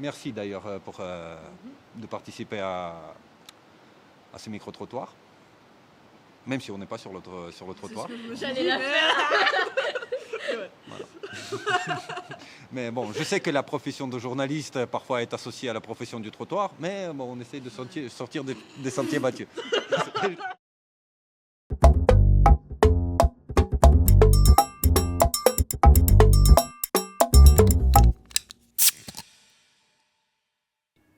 Merci d'ailleurs de participer à ce micro-trottoir, même si on n'est pas sur le trottoir. J'allais la faire. Voilà. Mais bon, je sais que la profession de journaliste parfois est associée à la profession du trottoir, mais bon, on essaie de sortir des sentiers battus.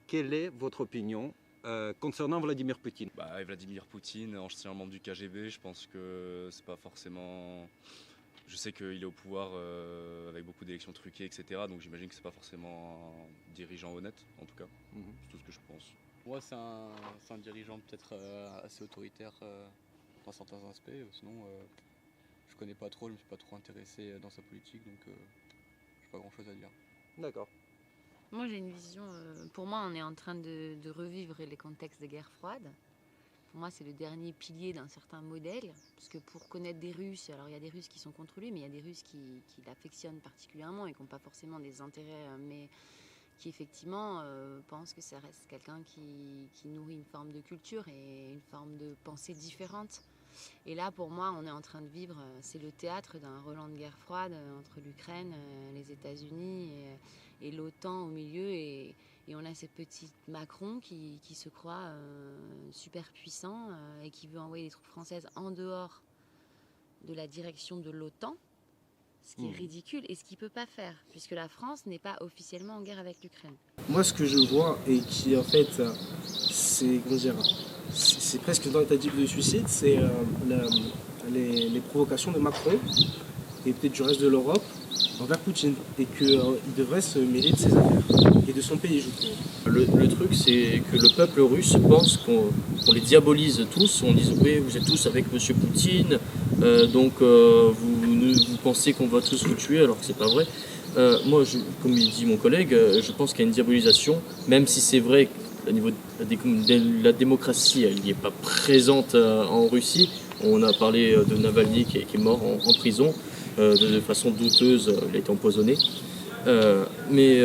Quelle est votre opinion concernant Vladimir Poutine? Vladimir Poutine, ancien membre du KGB, je pense que c'est pas forcément... Je sais qu'il est au pouvoir avec beaucoup d'élections truquées, etc. Donc j'imagine que c'est pas forcément un dirigeant honnête, en tout cas. C'est tout ce que je pense. Moi, c'est un dirigeant peut-être assez autoritaire dans certains aspects. Sinon, je connais pas trop, je me suis pas trop intéressé dans sa politique, donc j'ai pas grand-chose à dire. D'accord. Moi, j'ai une vision. Pour moi, on est en train de revivre les contextes de guerre froide. Pour moi, c'est le dernier pilier d'un certain modèle. Parce que pour connaître des Russes, alors il y a des Russes qui sont contre lui, mais il y a des Russes qui l'affectionnent particulièrement et qui n'ont pas forcément des intérêts, mais qui effectivement pensent que ça reste quelqu'un qui nourrit une forme de culture et une forme de pensée différente. Et là, pour moi, on est en train de vivre, c'est le théâtre d'un relan de guerre froide entre l'Ukraine, les États-Unis et l'OTAN au milieu. Et on a ce petit Macron qui se croit super puissant et qui veut envoyer des troupes françaises en dehors de la direction de l'OTAN, ce qui est ridicule et ce qu'il ne peut pas faire, puisque la France n'est pas officiellement en guerre avec l'Ukraine. Moi, ce que je vois et qui, en fait, c'est presque une tentative de suicide, c'est les provocations de Macron et peut-être du reste de l'Europe envers Poutine, et qu'il devrait se mêler de ses affaires et de son pays, je trouve. Le truc, c'est que le peuple russe pense qu'on les diabolise tous, on dit oui, vous êtes tous avec M. Poutine, donc vous pensez qu'on va tous vous tuer, alors que c'est pas vrai. Moi, comme il dit mon collègue, je pense qu'il y a une diabolisation, même si c'est vrai qu'au niveau de la démocratie, elle n'y est pas présente en Russie. On a parlé de Navalny qui est mort en prison. De façon douteuse, il a été empoisonné. Mais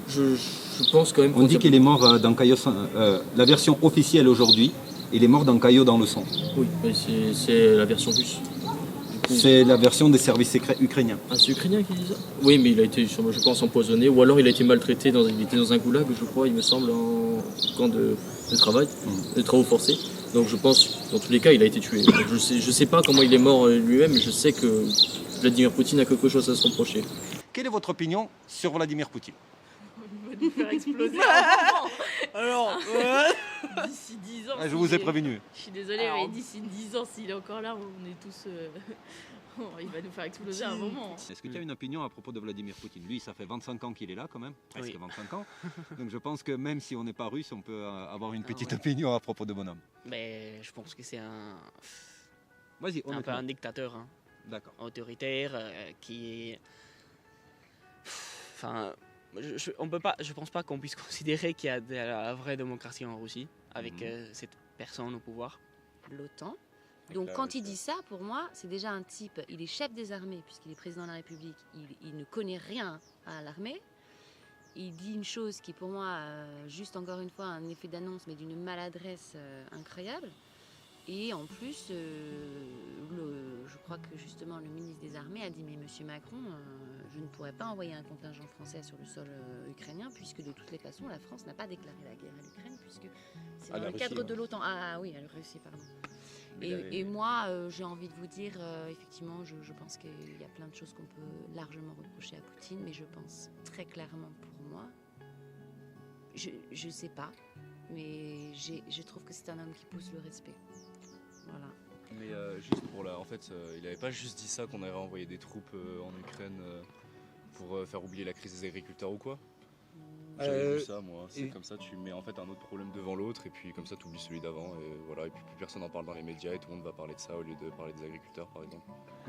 je pense quand même... On dit qu'il est mort dans Caillot, la version officielle aujourd'hui, il est mort dans Caillot dans le sang. Oui, mais c'est la version russe. C'est la version des services secrets ukrainiens. Ah, c'est ukrainien qui dit ça? Oui, mais il a été, je pense, empoisonné, ou alors il a été maltraité, il était dans un goulag, je crois, il me semble, en camp de travail, de travaux forcés. Donc je pense, dans tous les cas, il a été tué. Donc, je sais pas comment il est mort lui-même, mais je sais que Vladimir Poutine a quelque chose à se reprocher. Quelle est votre opinion sur Vladimir Poutine? Il va nous faire exploser un moment. Alors, D'ici 10 ans... Je vous ai prévenu. Je suis désolée, mais d'ici 10 ans, s'il est encore là, on est tous... il va nous faire exploser un moment. Est-ce que tu as une opinion à propos de Vladimir Poutine? Lui, ça fait 25 ans qu'il est là quand même, presque 25 ans. Donc je pense que même si on n'est pas russe, on peut avoir une petite opinion à propos de bonhomme. mais je pense que c'est Vas-y, un peu un dictateur, hein, D'accord. autoritaire, qui est... Enfin, je pense pas qu'on puisse considérer qu'il y a de la vraie démocratie en Russie, avec cette personne au pouvoir. L'OTAN. Donc quand il dit ça, pour moi, c'est déjà un type, il est chef des armées, puisqu'il est président de la République, il ne connaît rien à l'armée. Il dit une chose qui, pour moi, juste encore une fois, un effet d'annonce, mais d'une maladresse incroyable. Et en plus, je crois que justement le ministre des Armées a dit « Mais Monsieur Macron, je ne pourrais pas envoyer un contingent français sur le sol ukrainien, puisque de toutes les façons, la France n'a pas déclaré la guerre à l'Ukraine, puisque c'est dans le cadre de l'OTAN. » Ah oui, à la Russie, pardon. Et moi, j'ai envie de vous dire, effectivement, je pense qu'il y a plein de choses qu'on peut largement reprocher à Poutine, mais je pense très clairement pour moi, je sais pas, mais je trouve que c'est un homme qui pousse le respect. Voilà. Mais juste pour en fait, il n'avait pas juste dit ça qu'on avait envoyé des troupes en Ukraine pour faire oublier la crise des agriculteurs ou quoi? J'avais vu ça moi, c'est comme ça tu mets en fait un autre problème devant l'autre et puis comme ça tu oublies celui d'avant et voilà, et puis plus personne n'en parle dans les médias et tout le monde va parler de ça au lieu de parler des agriculteurs par exemple.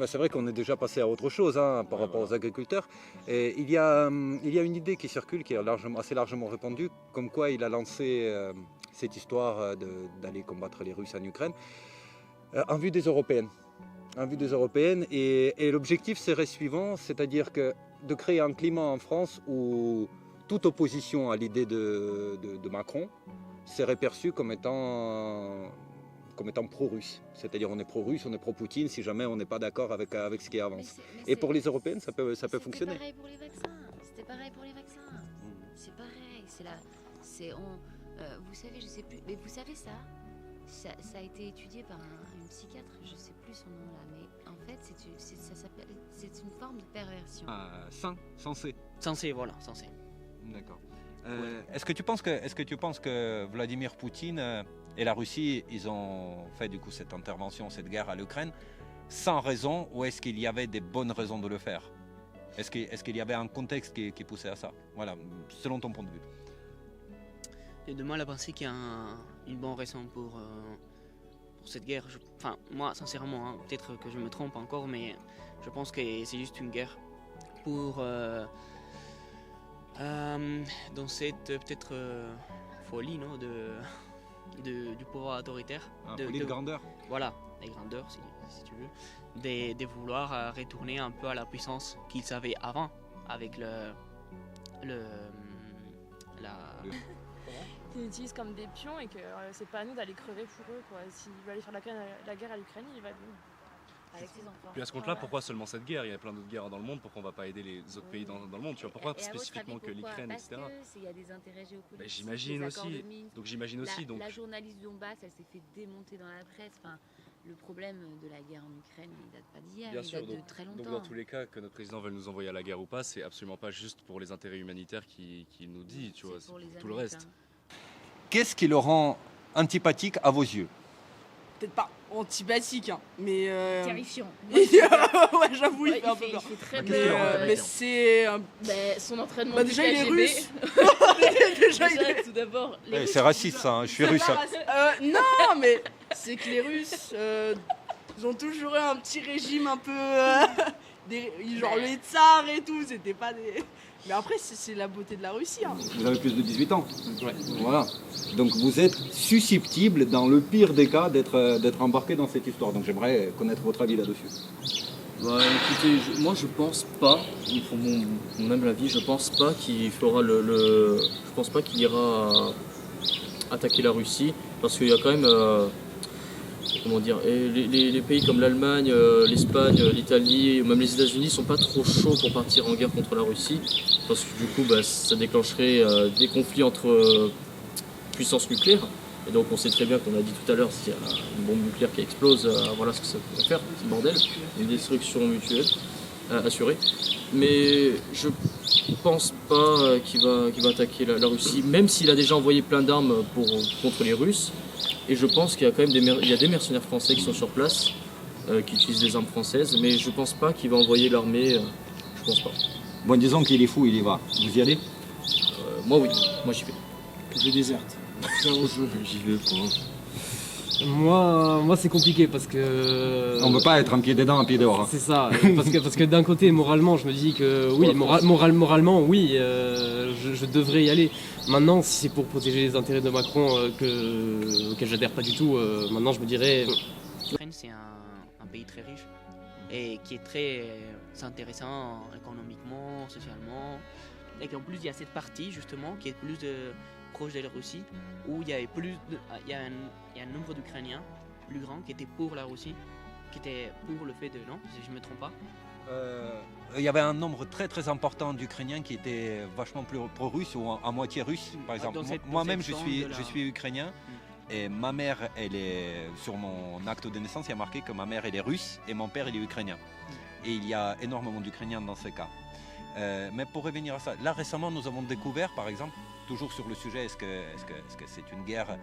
C'est vrai qu'on est déjà passé à autre chose par rapport aux agriculteurs. Et il y a une idée qui circule, qui est assez largement répandue, comme quoi il a lancé cette histoire d'aller combattre les Russes en Ukraine en vue des Européennes. Et l'objectif serait suivant, c'est-à-dire que de créer un climat en France où toute opposition à l'idée de Macron serait perçue comme étant pro-russe. C'est-à-dire on est pro-russe, on est pro-Poutine si jamais on n'est pas d'accord avec ce qui avance. Et pour les Européennes, ça peut fonctionner. C'était pareil pour les vaccins. C'était pareil pour les vaccins. C'est pareil. Vous savez, je sais plus. Mais vous savez ça a été étudié par une psychiatre. Je sais plus son nom là, mais en fait, c'est une forme de perversion. Censé. Censé, voilà, censé. D'accord. Est-ce que tu penses que Vladimir Poutine et la Russie, ils ont fait du coup cette intervention, cette guerre à l'Ukraine, sans raison, ou est-ce qu'il y avait des bonnes raisons de le faire? Est-ce qu'il y avait un contexte qui poussait à ça? Voilà, selon ton point de vue. J'ai de mal à penser qu'il y a une bonne raison pour cette guerre. Enfin, moi, sincèrement, hein, peut-être que je me trompe encore, mais je pense que c'est juste une guerre pour dans cette peut-être folie, non, du pouvoir autoritaire. Folie de grandeur. Voilà, des grandeurs, si tu veux, de vouloir retourner un peu à la puissance qu'ils avaient avant, avec Qu'ils utilisent comme des pions et que c'est pas à nous d'aller crever pour eux, quoi. S'il veut aller faire la guerre à l'Ukraine, il va Avec ses enfants. Puis à ce compte-là, pourquoi seulement cette guerre? Il y a plein d'autres guerres dans le monde, pourquoi on va pas aider les autres pays dans le monde? Tu vois, pourquoi spécifiquement que l'Ukraine, etc. Parce qu'il y a des intérêts géopolitiques. J'imagine aussi. Donc j'imagine aussi. La journaliste du Donbass, elle s'est fait démonter dans la presse. Enfin, le problème de la guerre en Ukraine, il date pas d'hier, il date de très longtemps. Donc dans tous les cas, que notre président veuille nous envoyer à la guerre ou pas, c'est absolument pas juste pour les intérêts humanitaires qu'il nous dit, tu vois, c'est pour tout le reste. Qu'est-ce qui le rend antipathique à vos yeux? Peut-être pas antipathique, hein, mais... Terrifiant. Ouais, j'avoue, il fait un peu peur. Il fait très Mais c'est... son entraînement Bah déjà, il est KGB. russe. Déjà, il est... Tout d'abord, C'est raciste ça, hein, je suis russe. non, mais c'est que les Russes, ils ont toujours eu un petit régime un peu... genre les tsars et tout, c'était pas des... Mais après, c'est la beauté de la Russie. Hein. Vous avez plus de 18 ans. Ouais. Voilà. Donc vous êtes susceptible, dans le pire des cas, d'être embarqué dans cette histoire. Donc j'aimerais connaître votre avis là-dessus. Bah, écoutez, moi je pense pas, pour mon humble avis, je pense pas qu'il fera je pense pas qu'il ira attaquer la Russie, parce qu'il y a quand même, comment dire, et les pays comme l'Allemagne, l'Espagne, l'Italie, même les États-Unis sont pas trop chauds pour partir en guerre contre la Russie, parce que du coup bah, ça déclencherait des conflits entre puissances nucléaires. Et donc on sait très bien qu'on a dit tout à l'heure, s'il y a une bombe nucléaire qui explose, voilà ce que ça peut faire, c'est le bordel, une destruction mutuelle assurée. Mais je pense pas qu'il va attaquer la Russie, même s'il a déjà envoyé plein d'armes contre les Russes. Et je pense qu'il y a quand même des mercenaires français qui sont sur place, qui utilisent des armes françaises, mais je pense pas qu'il va envoyer l'armée, je pense pas. Bon, disons qu'il est fou, il y va. Vous y allez? Moi oui, moi j'y vais. Je déserte. J'y vais pas. Moi c'est compliqué parce que... On ne peut pas être un pied dedans, un pied dehors. Hein. C'est ça, parce que d'un côté, moralement, je me dis que oui, moralement, oui, je devrais y aller. Maintenant, si c'est pour protéger les intérêts de Macron, auxquels j'adhère pas du tout, maintenant je me dirais... L'Ukraine, c'est un pays très riche et qui est très intéressant économiquement, socialement. Et qu'en plus, il y a cette partie, justement, qui est plus proche de la Russie, où il y a un nombre d'Ukrainiens plus grand qui était pour la Russie, qui était pour le fait de... Non, si je ne me trompe pas. Il y avait un nombre très très important d'Ukrainiens qui étaient vachement plus pro-russes ou à moitié russes, par exemple. Moi-même, je suis ukrainien et ma mère, elle est sur mon acte de naissance, il y a marqué que ma mère elle est russe et mon père il est ukrainien. Et il y a énormément d'Ukrainiens dans ces cas. Mais pour revenir à ça, là récemment nous avons découvert, par exemple, toujours sur le sujet, est-ce que c'est une guerre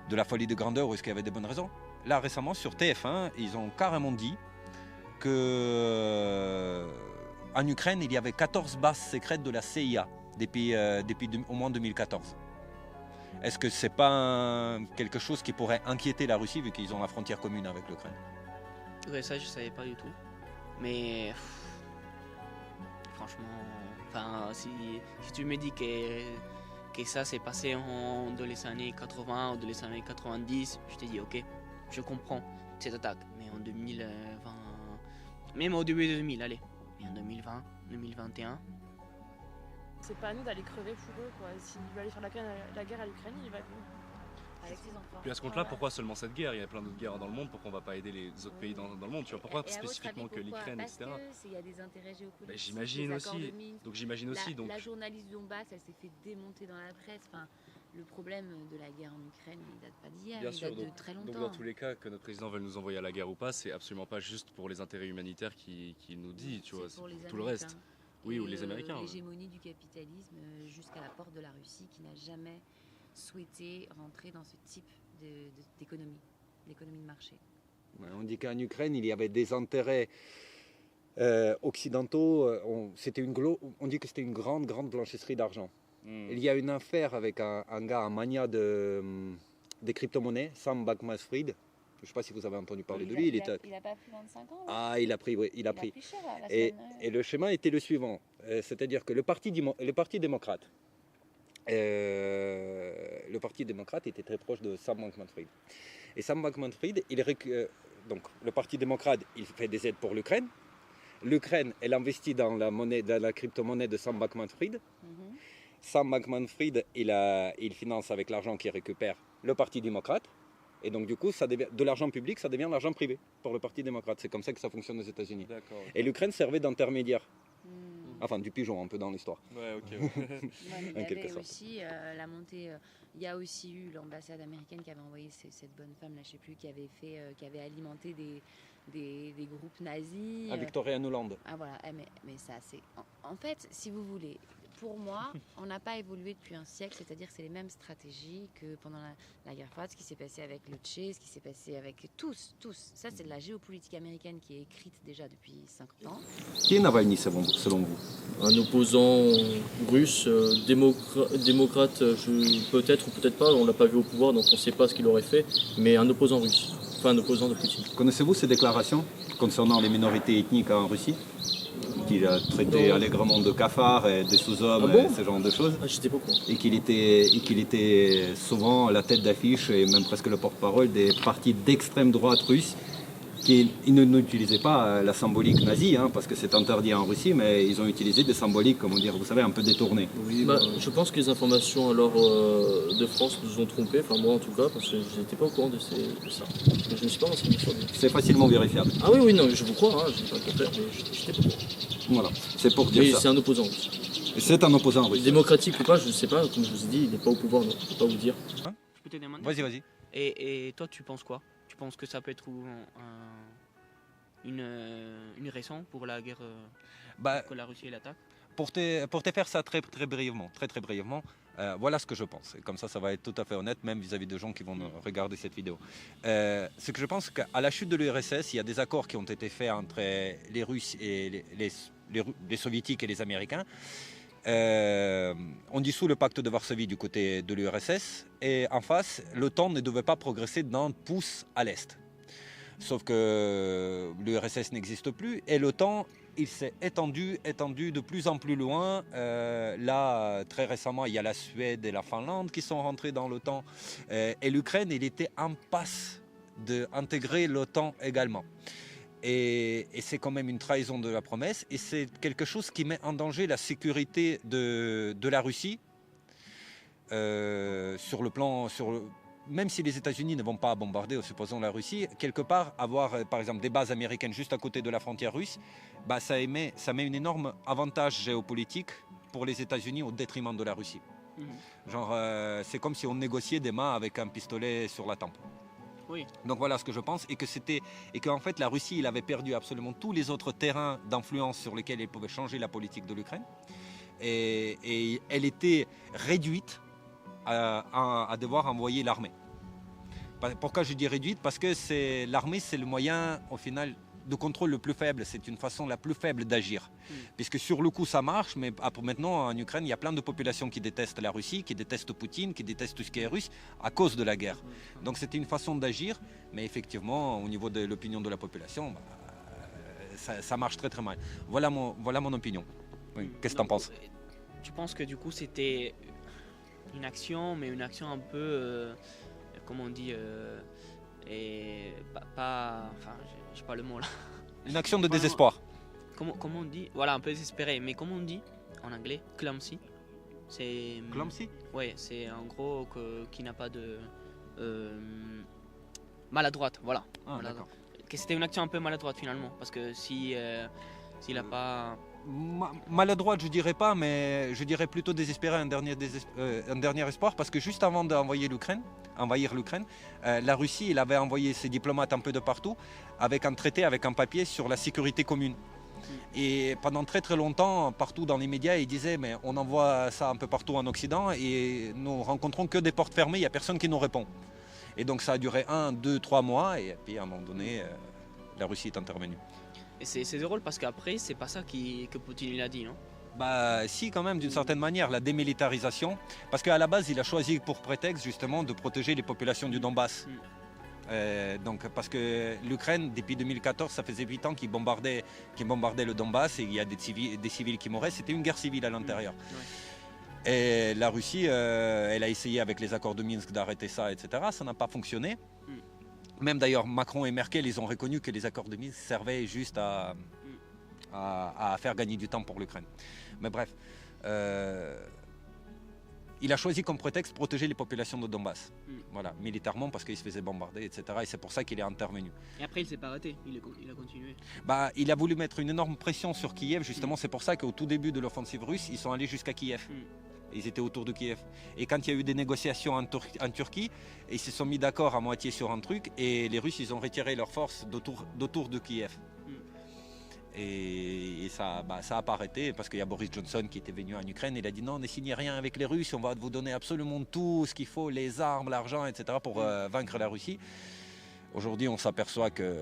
de la folie de grandeur ou est-ce qu'il y avait des bonnes raisons? Là récemment sur TF1, ils ont carrément dit que en Ukraine, il y avait 14 bases secrètes de la CIA depuis au moins 2014. Est-ce que c'est pas quelque chose qui pourrait inquiéter la Russie vu qu'ils ont la frontière commune avec l'Ukraine? Ouais, ça je savais pas du tout. Mais franchement, si tu me dis que ça s'est passé dans les années 80 ou dans les années 90, je te dis ok, je comprends cette attaque. Mais en 2020, même au début de 2000, allez, mais en 2020, 2021, c'est pas à nous d'aller crever pour eux, quoi. S'il veut aller faire la guerre à l'Ukraine, il va avec ses enfants. Puis à ce compte-là, pourquoi seulement cette guerre? Il y a plein d'autres guerres dans le monde, pourquoi on va pas aider les autres pays dans le monde? Tu vois, pourquoi Et à votre spécifiquement avis, que pourquoi? l'Ukraine, etc. Parce qu'il y a des intérêts géopolitiques. Bah, j'imagine des accords aussi. de Minsk. Donc j'imagine aussi. Donc La journaliste du Donbass, elle s'est fait démonter dans la presse. Enfin, le problème de la guerre en Ukraine, il date pas d'hier, bien il sûr, date donc, de très donc longtemps. dans tous les cas, que notre président veuille nous envoyer à la guerre ou pas, c'est absolument pas juste pour les intérêts humanitaires qu'il nous dit, tu vois, c'est pour les tout le reste. Américains. Oui, ou Et, les Américains. Ouais. L'hégémonie du capitalisme jusqu'à la porte de la Russie qui n'a jamais souhaité rentrer dans ce type d'économie de marché. Ouais, on dit qu'en Ukraine, il y avait des intérêts occidentaux. On dit que c'était une grande blanchisserie d'argent. Il y a une affaire avec un gars, un mania des crypto-monnaies, Sam Bankman-Fried. Je ne sais pas si vous avez entendu parler de lui. Il a pas pris 25 ans. Là. Ah, il a pris, oui, il a pris. Cher, là, Et le schéma était le suivant. C'est-à-dire que le Parti démocrate était très proche de Sam Bankman-Fried. Et Sam Bankman-Fried, donc le Parti démocrate, il fait des aides pour l'Ukraine. L'Ukraine, elle investit dans la crypto-monnaie de Sam Bankman-Fried. Sam Bankman-Fried, il finance avec l'argent qu'il récupère le Parti démocrate. Et donc du coup, de l'argent public, ça devient de l'argent privé pour le Parti démocrate. C'est comme ça que ça fonctionne aux États-Unis. Et l'Ukraine servait d'intermédiaire. Enfin, du pigeon un peu dans l'histoire. Ouais, ok. Il y avait aussi la montée. Il y a aussi eu l'ambassade américaine qui avait envoyé cette bonne femme, là, je sais plus, qui avait alimenté des groupes nazis. À Victoria Nuland. Ah voilà, mais ça c'est. En fait, si vous voulez, pour moi, on n'a pas évolué depuis un siècle, c'est-à-dire que c'est les mêmes stratégies que pendant la guerre froide, ce qui s'est passé avec le Tché, ce qui s'est passé avec tous. Ça, c'est de la géopolitique américaine qui est écrite déjà depuis 50 ans. Qui est Navalny selon vous? Un opposant russe, démocrate, peut-être ou peut-être pas, on l'a pas vu au pouvoir, donc on ne sait pas ce qu'il aurait fait, mais un opposant russe, enfin un opposant de Poutine. Connaissez-vous ces déclarations concernant les minorités ethniques en Russie? Qu'il a traité allègrement de cafards et des sous-hommes et ce genre de choses. Ah, j'étais pas au courant. Et qu'il était souvent la tête d'affiche et même presque le porte-parole des partis d'extrême droite russe qui n'utilisaient pas la symbolique nazie, parce que c'est interdit en Russie, mais ils ont utilisé des symboliques, comment dire, vous savez, un peu détournées. Oui, je pense que les informations alors de France nous ont trompés, enfin moi en tout cas, parce que je n'étais pas au courant de ça. Je ne me suis pas renseigné sur lui. C'est facilement vérifiable. Ah oui, non, je vous crois, je ne vais pas le faire, mais j'étais pas au courant. Voilà, c'est pour dire mais ça. C'est un opposant russe. C'est un opposant russe. Démocratique ou pas, je ne sais pas, comme je vous ai dit, il n'est pas au pouvoir, donc je ne peux pas vous dire. Je peux te demander? Vas-y. Et toi, tu penses quoi? Tu penses que ça peut être une raison pour la guerre que la Russie l'attaque? Pour te faire ça très brièvement, voilà ce que je pense. Et comme ça va être tout à fait honnête, même vis-à-vis de gens qui vont regarder cette vidéo. Ce que je pense qu'à la chute de l'URSS, il y a des accords qui ont été faits entre les Russes et les Soviétiques et les Américains. On dissout le pacte de Varsovie du côté de l'URSS et en face, l'OTAN ne devait pas progresser d'un pouce à l'est. Sauf que l'URSS n'existe plus et l'OTAN, il s'est étendu de plus en plus loin. Là, très récemment, il y a la Suède et la Finlande qui sont rentrés dans l'OTAN. Et l'Ukraine, il était en passe d'intégrer l'OTAN également. Et c'est quand même une trahison de la promesse. Et c'est quelque chose qui met en danger la sécurité de la Russie. Même si les États-Unis ne vont pas bombarder, supposons la Russie, quelque part, avoir par exemple des bases américaines juste à côté de la frontière russe, ça met un énorme avantage géopolitique pour les États-Unis au détriment de la Russie. C'est comme si on négociait des mains avec un pistolet sur la tempe. Oui. Donc voilà ce que je pense, et qu'en fait la Russie, il avait perdu absolument tous les autres terrains d'influence sur lesquels elle pouvait changer la politique de l'Ukraine, et elle était réduite à devoir envoyer l'armée. Pourquoi je dis réduite? Parce que l'armée, c'est le moyen, au final, de contrôle le plus faible. C'est une façon la plus faible d'agir. Puisque sur le coup, ça marche, mais maintenant, en Ukraine, il y a plein de populations qui détestent la Russie, qui détestent Poutine, qui détestent tout ce qui est russe, à cause de la guerre. Donc c'était une façon d'agir, mais effectivement, au niveau de l'opinion de la population, ça marche très très mal. Voilà mon opinion. Oui. Qu'est-ce que tu en penses? Tu penses que du coup, c'était une action, mais une action un peu, comment on dit, et enfin, j'ai pas le mot là. Une action de désespoir. Comment on dit? Voilà, un peu désespéré, mais comment on dit en anglais? Clumsy. C'est. Clumsy. Ouais, c'est en gros qui n'a pas de. Maladroite, voilà. Ah, d'accord. Que c'était une action un peu maladroite finalement. Parce que s'il n'a pas. Maladroite, je dirais pas, mais je dirais plutôt désespéré, un dernier espoir, parce que juste avant d'envahir l'Ukraine, la Russie, il avait envoyé ses diplomates un peu de partout, avec un traité, avec un papier sur la sécurité commune. Et pendant très très longtemps, partout dans les médias, ils disaient mais on envoie ça un peu partout en Occident et nous rencontrons que des portes fermées, il n'y a personne qui nous répond. Et donc ça a duré 1, 2, 3 mois et puis à un moment donné, la Russie est intervenue. Et c'est drôle parce qu'après, c'est pas ça que Poutine il a dit, non? Bah si, quand même, d'une certaine manière, la démilitarisation, parce qu'à la base, il a choisi pour prétexte justement de protéger les populations du Donbass. Donc, parce que l'Ukraine, depuis 2014, ça faisait 8 ans qu'ils bombardaient le Donbass et il y a des civils qui mouraient. C'était une guerre civile à l'intérieur. Et la Russie, elle a essayé avec les accords de Minsk d'arrêter ça, etc. Ça n'a pas fonctionné. Même d'ailleurs, Macron et Merkel, ils ont reconnu que les accords de Minsk servaient juste à faire gagner du temps pour l'Ukraine. Mais bref, il a choisi comme prétexte protéger les populations de Donbass. Voilà, militairement parce qu'ils se faisaient bombarder, etc. Et c'est pour ça qu'il est intervenu. Et après, il s'est pas arrêté, il a continué. Bah, il a voulu mettre une énorme pression sur Kiev, justement. C'est pour ça qu'au tout début de l'offensive russe, ils sont allés jusqu'à Kiev. Ils étaient autour de Kiev. Et quand il y a eu des négociations en Turquie, ils se sont mis d'accord à moitié sur un truc et les Russes, ils ont retiré leurs forces d'autour de Kiev. Et ça n'a pas arrêté parce qu'il y a Boris Johnson qui était venu en Ukraine. Il a dit non, ne signez rien avec les Russes, on va vous donner absolument tout ce qu'il faut, les armes, l'argent, etc. pour vaincre la Russie. Aujourd'hui, on s'aperçoit que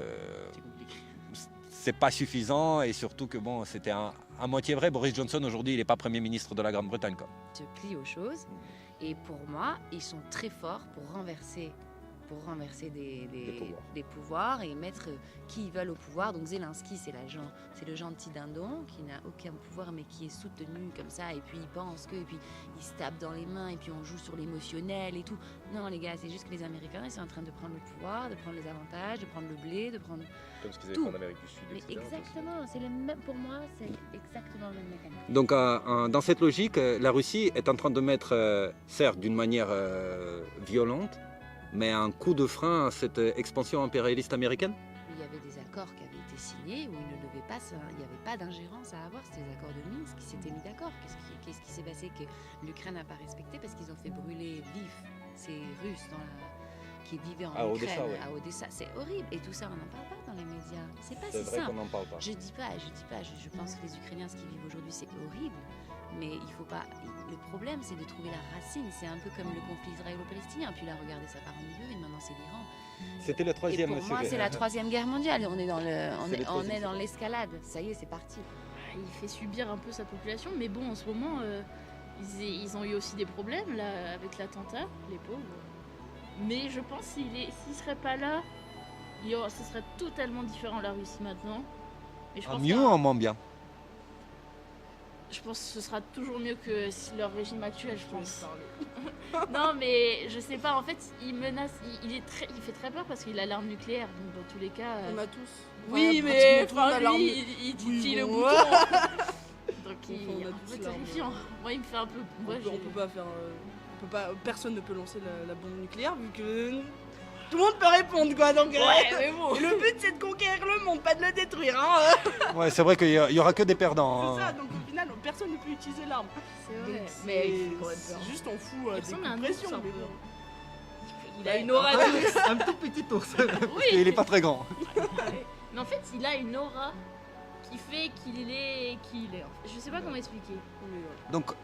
c'est pas suffisant et surtout que bon, c'était à moitié vrai. Boris Johnson, aujourd'hui, il n'est pas Premier ministre de la Grande-Bretagne. Se plie aux choses et pour moi, ils sont très forts pour renverser des pouvoirs et mettre qui ils veulent au pouvoir. Donc Zelensky, c'est le gentil dindon qui n'a aucun pouvoir mais qui est soutenu comme ça et puis il pense que, et puis il se tape dans les mains et puis on joue sur l'émotionnel et tout. Non les gars, c'est juste que les Américains, ils sont en train de prendre le pouvoir, de prendre les avantages, de prendre le blé, de prendre comme ce qu'ils avaient tout. fait en Amérique du Sud. Mais exactement, c'est le même, pour moi, c'est exactement le même mécanisme. Donc dans cette logique, la Russie est en train de mettre, certes d'une manière violente, mais un coup de frein à cette expansion impérialiste américaine. Il y avait des accords qui avaient été signés où il ne devait pas, il n'y avait pas d'ingérence à avoir, c'était les accords de Minsk qui s'étaient mis d'accord. Qu'est-ce qui s'est passé que l'Ukraine n'a pas respecté parce qu'ils ont fait brûler vifs ces Russes qui vivaient en Ukraine, à Odessa. C'est horrible et tout ça on n'en parle pas dans les médias. C'est pas si vrai simple. qu'on n'en parle pas. Je dis pas. Je pense que les Ukrainiens, ce qu'ils vivent aujourd'hui, c'est horrible. Mais il faut pas. Le problème, c'est de trouver la racine. C'est un peu comme le conflit israélo-palestinien. Puis là, regardez, ça part en niveau et maintenant c'est l'Iran. C'était le troisième. Et pour moi, c'est la troisième guerre mondiale. On est dans l'escalade. Ça y est, c'est parti. Il fait subir un peu sa population, mais bon, en ce moment, ils ont eu aussi des problèmes là avec l'attentat, les pauvres. Mais je pense s'il serait pas là, ce serait totalement différent la Russie maintenant. Mais je pense mieux ou en moins bien? Je pense que ce sera toujours mieux que leur régime actuel, je pense. Non, mais je sais pas, en fait, il menace, il fait très peur parce qu'il a l'arme nucléaire, donc dans tous les cas... On a tous. Oui, mais lui, il titille le bouton. Donc il est un peu terrifiant. Moi, il me fait un peu... On peut pas faire... personne ne peut lancer la bombe nucléaire vu que... Tout le monde peut répondre quoi, donc mais bon. Le but c'est de conquérir le monde, pas de le détruire hein. Ouais, c'est vrai qu'il y aura que des perdants. C'est ça, donc au final personne ne peut utiliser l'arme. C'est vrai. Mais c'est juste on fout des compressions. Mais bon. Il a une aura douce. Un tout petit ours. Oui. Il est pas très grand. Mais en fait, il a une aura qui fait qu'il est qui il est. Je sais pas comment expliquer. Donc,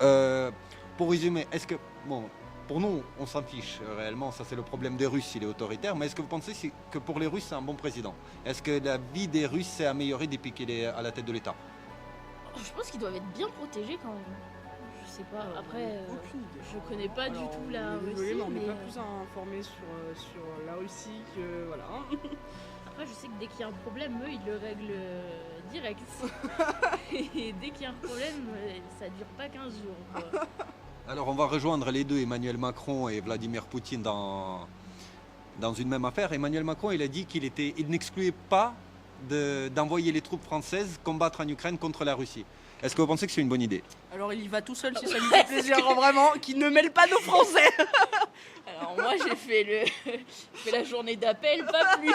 pour résumer, est-ce que bon. Pour nous, on s'en fiche réellement, ça c'est le problème des Russes, il est autoritaire, mais est-ce que vous pensez que pour les Russes c'est un bon président? Est-ce que la vie des Russes s'est améliorée depuis qu'il est à la tête de l'État? Je pense qu'ils doivent être bien protégés quand même. Je sais pas, après, je connais pas du tout la Russie. On n'est pas plus informés sur la Russie que voilà. Après, je sais que dès qu'il y a un problème, eux, ils le règlent direct. Et dès qu'il y a un problème, ça dure pas 15 jours, quoi. Alors on va rejoindre les deux, Emmanuel Macron et Vladimir Poutine, dans une même affaire. Emmanuel Macron, il a dit qu'il n'excluait pas d'envoyer les troupes françaises combattre en Ukraine contre la Russie. Est-ce que vous pensez que c'est une bonne idée? Alors il y va tout seul si ça lui fait plaisir, vraiment, qu'il ne mêle pas nos Français. Alors moi j'ai fait la journée d'appel, pas plus.